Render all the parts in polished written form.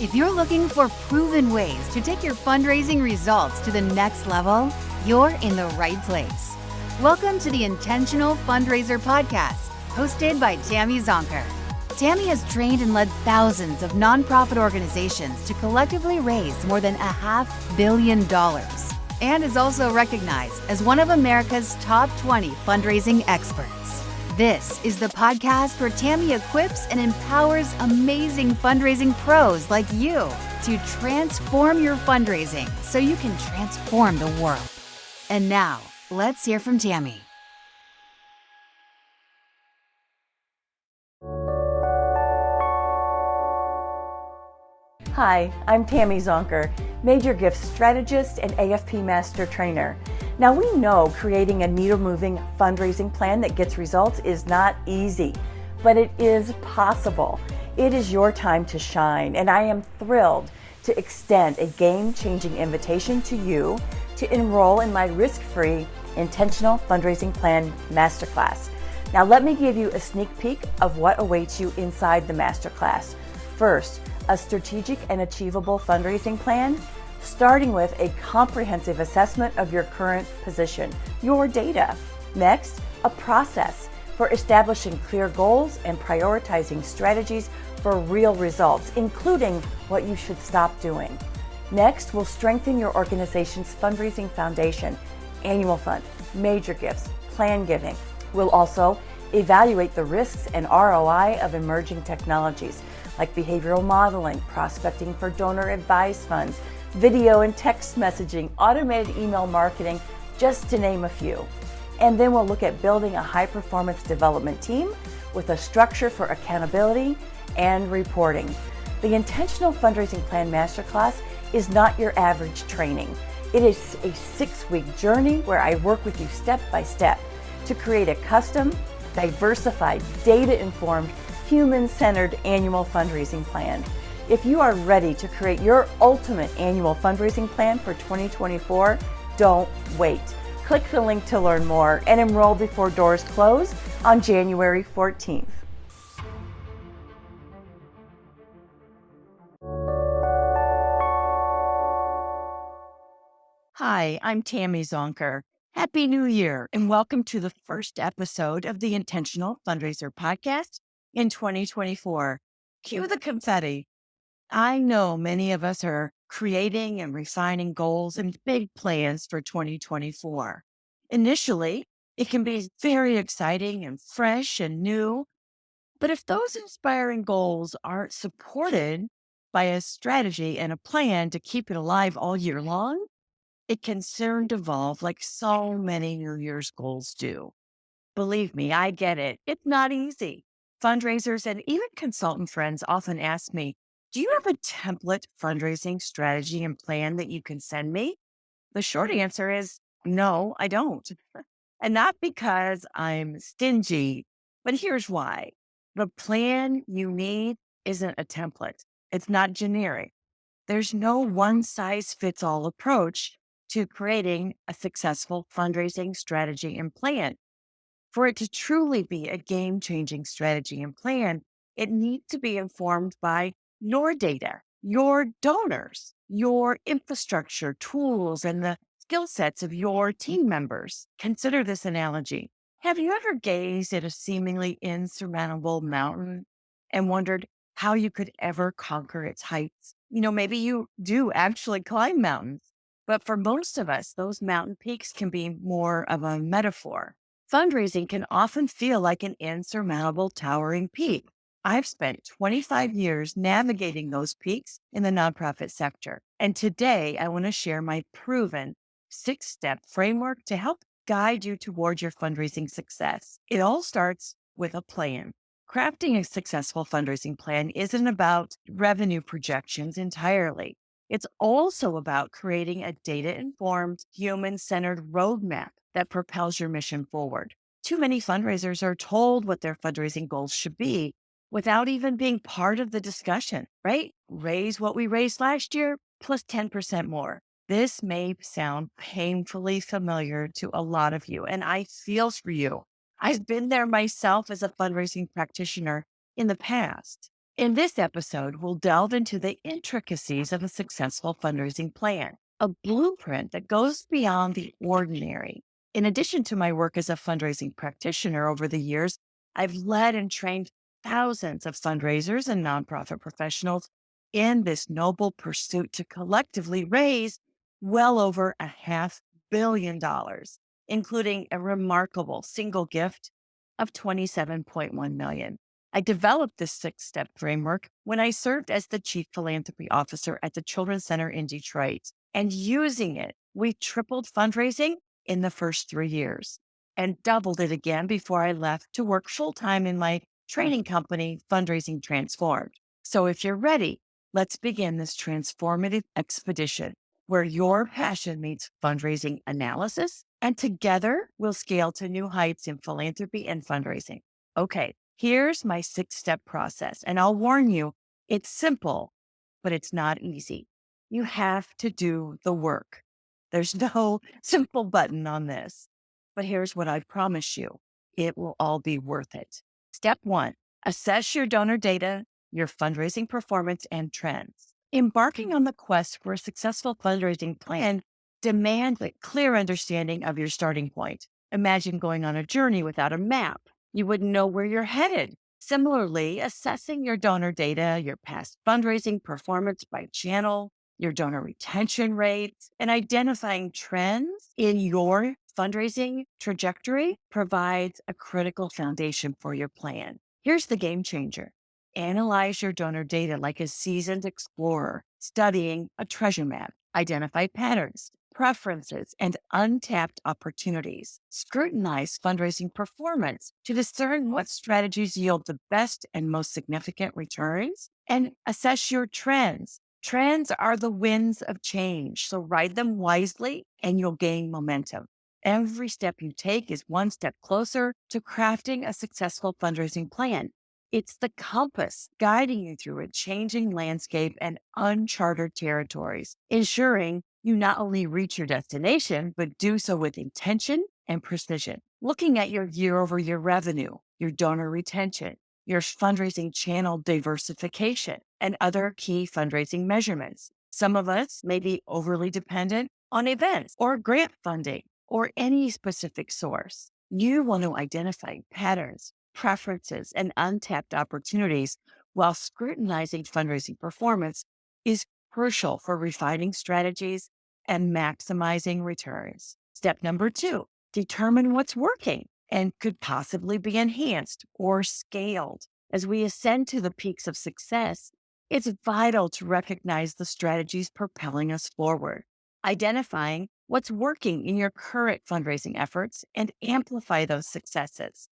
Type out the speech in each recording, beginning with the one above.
If you're looking for proven ways to take your fundraising results to the next level, you're in the right place. Welcome to the Intentional Fundraiser Podcast, hosted by Tammy Zonker. Tammy has trained and led thousands of nonprofit organizations to collectively raise more than $500 million and is also recognized as one of America's top 20 fundraising experts. This is the podcast where Tammy equips and empowers amazing fundraising pros like you to transform your fundraising so you can transform the world. And now, let's hear from Tammy. Hi, I'm Tammy Zonker, Major Gift Strategist and AFP Master Trainer. Now we know creating a needle-moving fundraising plan that gets results is not easy, but it is possible. It is your time to shine, and I am thrilled to extend a game-changing invitation to you to enroll in my risk-free Intentional Fundraising Plan Masterclass. Now let me give you a sneak peek of what awaits you inside the masterclass. First, a strategic and achievable fundraising plan, starting with a comprehensive assessment of your current position, your data. Next, a process for establishing clear goals and prioritizing strategies for real results, including what you should stop doing. Next, we'll strengthen your organization's fundraising foundation, annual fund, major gifts, plan giving. We'll also evaluate the risks and ROI of emerging technologies like behavioral modeling, prospecting for donor advised funds, video and text messaging, automated email marketing, just to name a few. And then we'll look at building a high-performance development team with a structure for accountability and reporting. The Intentional Fundraising Plan Masterclass is not your average training. It is a 6-week journey where I work with you step by step to create a custom, diversified, data-informed, human-centered annual fundraising plan. If you are ready to create your ultimate annual fundraising plan for 2024, don't wait. Click the link to learn more and enroll before doors close on January 14th. Hi, I'm Tammy Zonker. Happy New Year and welcome to the first episode of the Intentional Fundraiser Podcast in 2024. Cue the confetti. I know many of us are creating and refining goals and big plans for 2024. Initially, it can be very exciting and fresh and new, but if those inspiring goals aren't supported by a strategy and a plan to keep it alive all year long, it can soon devolve like so many New Year's goals do. Believe me, I get it. It's not easy. Fundraisers and even consultant friends often ask me, do you have a template fundraising strategy and plan that you can send me? The short answer is no, I don't. And not because I'm stingy, but here's why. The plan you need isn't a template. It's not generic. There's no one size fits all approach to creating a successful fundraising strategy and plan. For it to truly be a game-changing strategy and plan, it needs to be informed by your data, your donors, your infrastructure, tools, and the skill sets of your team members. Consider this analogy. Have you ever gazed at a seemingly insurmountable mountain and wondered how you could ever conquer its heights? Maybe you do actually climb mountains, but for most of us, those mountain peaks can be more of a metaphor. Fundraising can often feel like an insurmountable towering peak. I've spent 25 years navigating those peaks in the nonprofit sector. And today I want to share my proven 6-step framework to help guide you toward your fundraising success. It all starts with a plan. Crafting a successful fundraising plan isn't about revenue projections entirely. It's also about creating a data-informed, human-centered roadmap that propels your mission forward. Too many fundraisers are told what their fundraising goals should be without even being part of the discussion, right? Raise what we raised last year plus 10% more. This may sound painfully familiar to a lot of you, and I feel for you. I've been there myself as a fundraising practitioner in the past. In this episode, we'll delve into the intricacies of a successful fundraising plan, a blueprint that goes beyond the ordinary. In addition to my work as a fundraising practitioner over the years, I've led and trained thousands of fundraisers and nonprofit professionals in this noble pursuit to collectively raise well over $500 million, including a remarkable single gift of $27.1 million. I developed this 6-step framework when I served as the Chief Philanthropy Officer at the Children's Center in Detroit. And using it, we tripled fundraising in the first 3 years and doubled it again before I left to work full-time in my training company, Fundraising Transformed. So if you're ready, let's begin this transformative expedition where your passion meets fundraising analysis, and together we'll scale to new heights in philanthropy and fundraising. Okay. Here's my 6-step process, and I'll warn you, it's simple, but it's not easy. You have to do the work. There's no simple button on this, but here's what I promise you. It will all be worth it. Step 1, assess your donor data, your fundraising performance, and trends. Embarking on the quest for a successful fundraising plan demands a clear understanding of your starting point. Imagine going on a journey without a map. You wouldn't know where you're headed. Similarly, assessing your donor data, your past fundraising performance by channel, your donor retention rates, and identifying trends in your fundraising trajectory provides a critical foundation for your plan. Here's the game changer. Analyze your donor data like a seasoned explorer, studying a treasure map. Identify patterns, preferences, and untapped opportunities. Scrutinize fundraising performance to discern what strategies yield the best and most significant returns, and assess your trends. Trends are the winds of change, so ride them wisely and you'll gain momentum. Every step you take is one step closer to crafting a successful fundraising plan. It's the compass guiding you through a changing landscape and uncharted territories, ensuring you not only reach your destination, but do so with intention and precision. Looking at your year-over-year revenue, your donor retention, your fundraising channel diversification, and other key fundraising measurements. Some of us may be overly dependent on events or grant funding or any specific source. You want to identify patterns, preferences, and untapped opportunities while scrutinizing fundraising performance is crucial for refining strategies and maximizing returns. Step number 2, determine what's working and could possibly be enhanced or scaled. As we ascend to the peaks of success, it's vital to recognize the strategies propelling us forward. Identifying what's working in your current fundraising efforts and amplify those successes.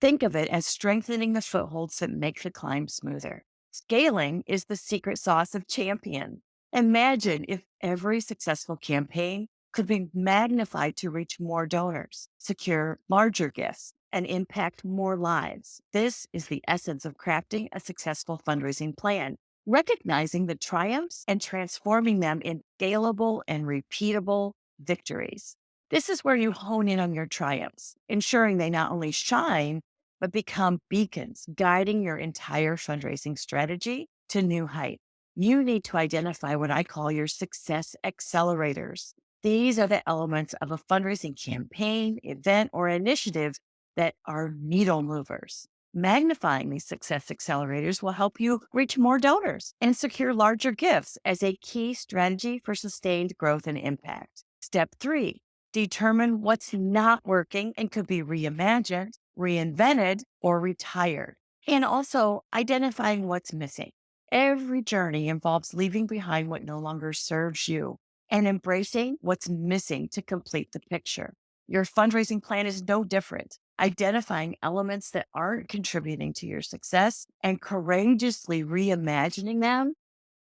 Think of it as strengthening the footholds that make the climb smoother. Scaling is the secret sauce of champion. Imagine if every successful campaign could be magnified to reach more donors, secure larger gifts, and impact more lives. This is the essence of crafting a successful fundraising plan, recognizing the triumphs and transforming them in scalable and repeatable victories. This is where you hone in on your triumphs, ensuring they not only shine, but become beacons, guiding your entire fundraising strategy to new heights. You need to identify what I call your success accelerators. These are the elements of a fundraising campaign, event, or initiative that are needle movers. Magnifying these success accelerators will help you reach more donors and secure larger gifts as a key strategy for sustained growth and impact. Step 3, determine what's not working and could be reimagined, reinvented, or retired. And also identifying what's missing. Every journey involves leaving behind what no longer serves you and embracing what's missing to complete the picture. Your fundraising plan is no different. Identifying elements that aren't contributing to your success and courageously reimagining them,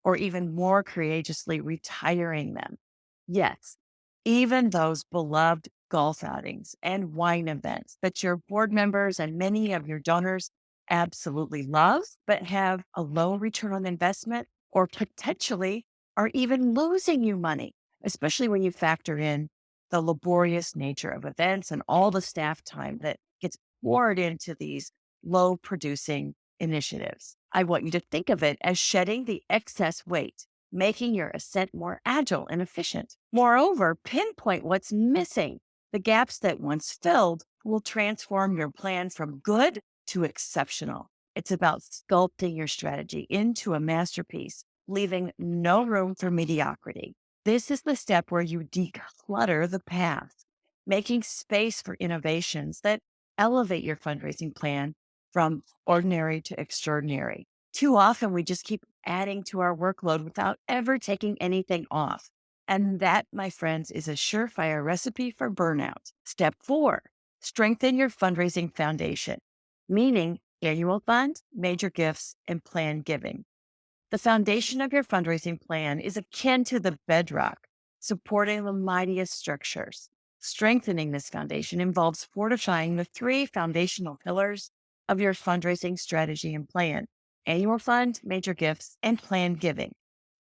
or even more courageously retiring them. Yes, even those beloved golf outings and wine events that your board members and many of your donors absolutely love, but have a low return on investment or potentially are even losing you money, especially when you factor in the laborious nature of events and all the staff time that gets poured into these low producing initiatives. I want you to think of it as shedding the excess weight, making your ascent more agile and efficient. Moreover, pinpoint what's missing. The gaps that once filled will transform your plan from good to exceptional. It's about sculpting your strategy into a masterpiece, leaving no room for mediocrity. This is the step where you declutter the past, making space for innovations that elevate your fundraising plan from ordinary to extraordinary. Too often, we just keep adding to our workload without ever taking anything off. And that, my friends, is a surefire recipe for burnout. Step 4, strengthen your fundraising foundation, meaning annual fund, major gifts, and planned giving. The foundation of your fundraising plan is akin to the bedrock, supporting the mightiest structures. Strengthening this foundation involves fortifying the 3 foundational pillars of your fundraising strategy and plan: annual fund, major gifts, and planned giving.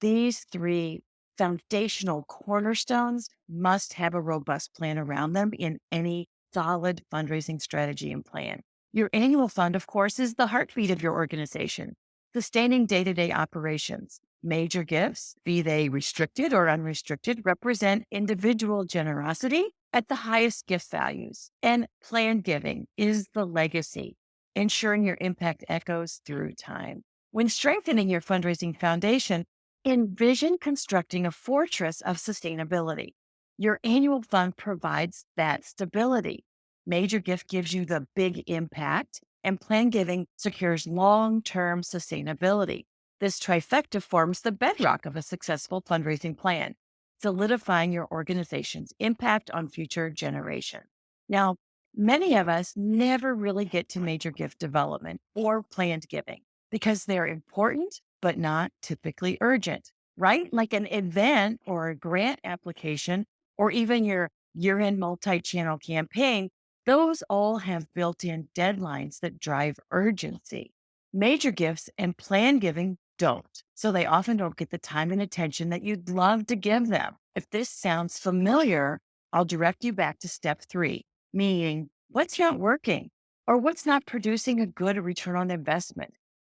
These 3 foundational cornerstones must have a robust plan around them in any solid fundraising strategy and plan. Your annual fund, of course, is the heartbeat of your organization, sustaining day-to-day operations. Major gifts, be they restricted or unrestricted, represent individual generosity at the highest gift values. And planned giving is the legacy, ensuring your impact echoes through time. When strengthening your fundraising foundation, envision constructing a fortress of sustainability. Your annual fund provides that stability. Major gift gives you the big impact, and planned giving secures long-term sustainability. This trifecta forms the bedrock of a successful fundraising plan, solidifying your organization's impact on future generations. Now, many of us never really get to major gift development or planned giving because they're important, but not typically urgent, right? Like an event or a grant application, or even your year-end multi-channel campaign, those all have built-in deadlines that drive urgency. Major gifts and planned giving don't, so they often don't get the time and attention that you'd love to give them. If this sounds familiar, I'll direct you back to step 3, meaning what's not working or what's not producing a good return on investment.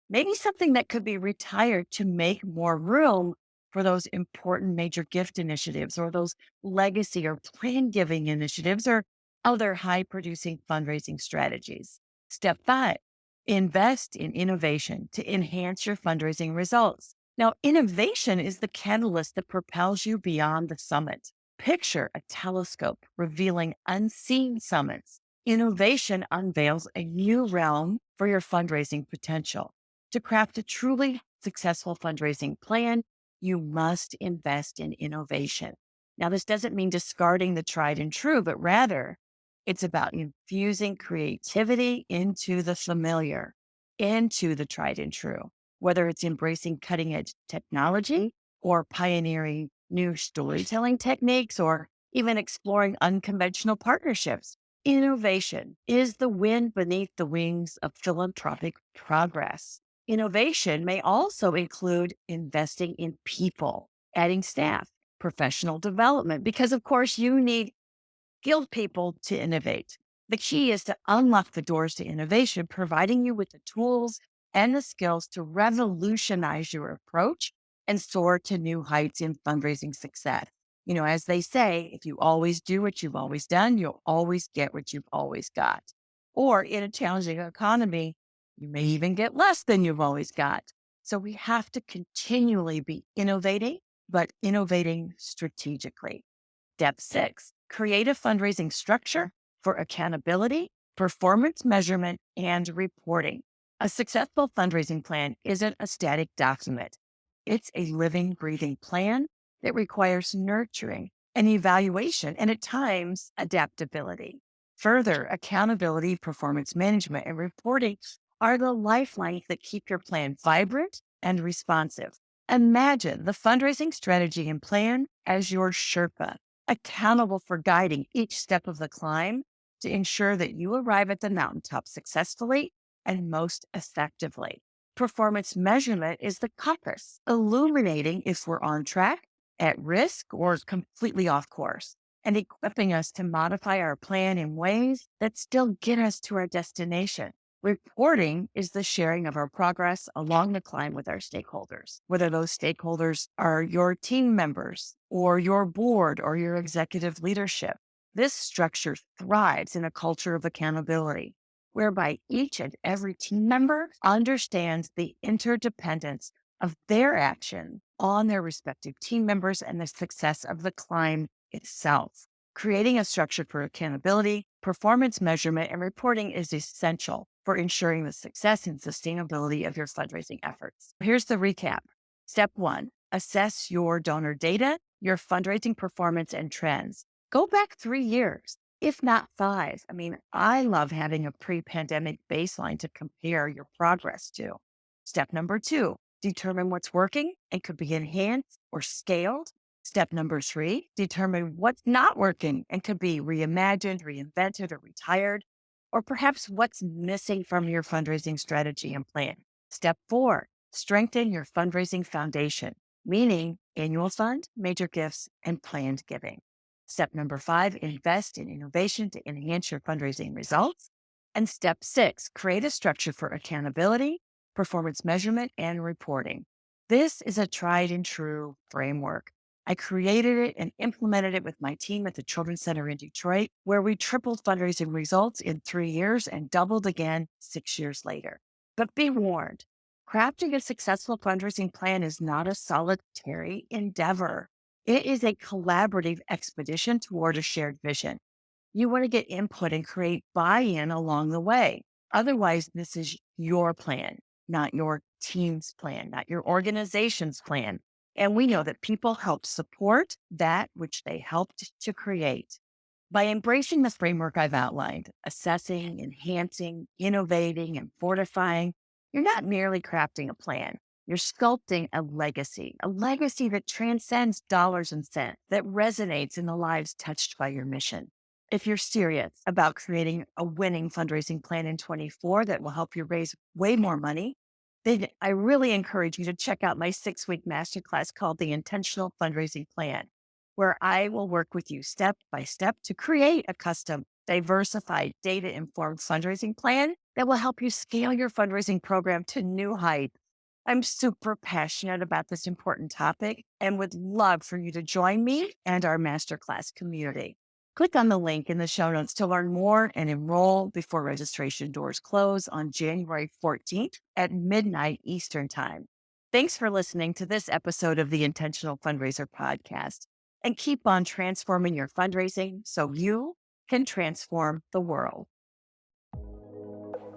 Maybe something that could be retired to make more room for those important major gift initiatives or those legacy or planned giving initiatives or other high producing fundraising strategies. Step 5, invest in innovation to enhance your fundraising results. Now, innovation is the catalyst that propels you beyond the summit. Picture a telescope revealing unseen summits. Innovation unveils a new realm for your fundraising potential. To craft a truly successful fundraising plan, you must invest in innovation. Now, this doesn't mean discarding the tried and true, but rather it's about infusing creativity into the familiar, into the tried and true, whether it's embracing cutting edge technology or pioneering new storytelling techniques or even exploring unconventional partnerships. Innovation is the wind beneath the wings of philanthropic progress. Innovation may also include investing in people, adding staff, professional development, because of course you need skilled people to innovate. The key is to unlock the doors to innovation, providing you with the tools and the skills to revolutionize your approach and soar to new heights in fundraising success. You know, as they say, if you always do what you've always done, you'll always get what you've always got. Or in a challenging economy, you may even get less than you've always got. So we have to continually be innovating, but innovating strategically. Step 6, create a fundraising structure for accountability, performance measurement, and reporting. A successful fundraising plan isn't a static document. It's a living, breathing plan that requires nurturing and evaluation and at times adaptability. Further, accountability, performance management, and reporting are the lifelines that keep your plan vibrant and responsive. Imagine the fundraising strategy and plan as your Sherpa, accountable for guiding each step of the climb to ensure that you arrive at the mountaintop successfully and most effectively. Performance measurement is the compass, illuminating if we're on track, at risk, or completely off course, and equipping us to modify our plan in ways that still get us to our destination. Reporting is the sharing of our progress along the climb with our stakeholders, whether those stakeholders are your team members or your board or your executive leadership. This structure thrives in a culture of accountability, whereby each and every team member understands the interdependence of their action on their respective team members and the success of the climb itself. Creating a structure for accountability, performance measurement, and reporting is essential for ensuring the success and sustainability of your fundraising efforts. Here's the recap. Step 1, assess your donor data, your fundraising performance and trends. Go back 3 years, if not 5. I love having a pre-pandemic baseline to compare your progress to. Step number 2, determine what's working and could be enhanced or scaled. Step number 3, determine what's not working and could be reimagined, reinvented, or retired, or perhaps what's missing from your fundraising strategy and plan. Step 4, strengthen your fundraising foundation, meaning annual fund, major gifts, and planned giving. Step number 5, invest in innovation to enhance your fundraising results. And step 6, create a structure for accountability, performance measurement, and reporting. This is a tried and true framework. I created it and implemented it with my team at the Children's Center in Detroit, where we tripled fundraising results in 3 years and doubled again 6 years later. But be warned, crafting a successful fundraising plan is not a solitary endeavor. It is a collaborative expedition toward a shared vision. You want to get input and create buy-in along the way. Otherwise, this is your plan, not your team's plan, not your organization's plan. And we know that people help support that which they helped to create. By embracing the framework I've outlined, assessing, enhancing, innovating, and fortifying, you're not merely crafting a plan. You're sculpting a legacy that transcends dollars and cents, that resonates in the lives touched by your mission. If you're serious about creating a winning fundraising plan in 24 that will help you raise way more money, then I really encourage you to check out my 6-week masterclass called the Intentional Fundraising Plan, where I will work with you step by step to create a custom, diversified, data-informed fundraising plan that will help you scale your fundraising program to new heights. I'm super passionate about this important topic and would love for you to join me and our masterclass community. Click on the link in the show notes to learn more and enroll before registration doors close on January 14th at midnight Eastern Time. Thanks for listening to this episode of the Intentional Fundraiser Podcast, and keep on transforming your fundraising so you can transform the world.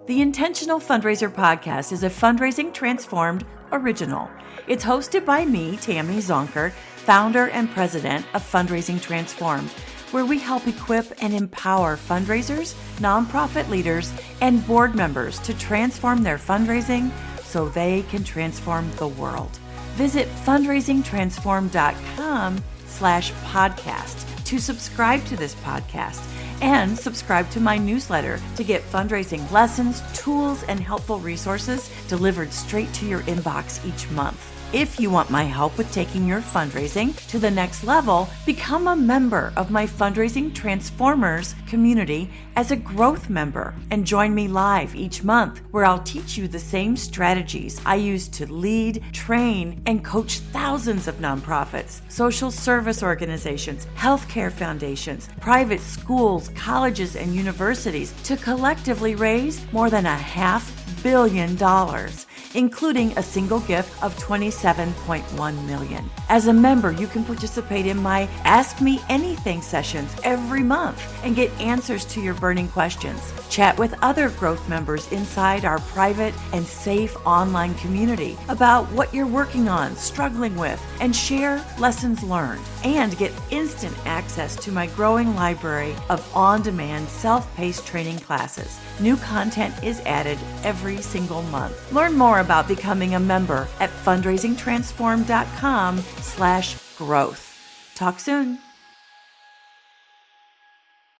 The Intentional Fundraiser Podcast is a Fundraising Transformed original. It's hosted by me, Tammy Zonker, founder and president of Fundraising Transformed, where we help equip and empower fundraisers, nonprofit leaders, and board members to transform their fundraising so they can transform the world. Visit fundraisingtransform.com/podcast to subscribe to this podcast and subscribe to my newsletter to get fundraising lessons, tools, and helpful resources delivered straight to your inbox each month. If you want my help with taking your fundraising to the next level, become a member of my Fundraising Transformers community as a growth member and join me live each month, where I'll teach you the same strategies I use to lead, train, and coach thousands of nonprofits, social service organizations, healthcare foundations, private schools, colleges, and universities to collectively raise more than $500 million, including a single gift of $27.1 million. As a member, you can participate in my Ask Me Anything sessions every month and get answers to your burning questions. Chat with other growth members inside our private and safe online community about what you're working on, struggling with, and share lessons learned. And get instant access to my growing library of on-demand self-paced training classes. New content is added every single month. Learn more about becoming a member at fundraisingtransform.com/growth. Talk soon.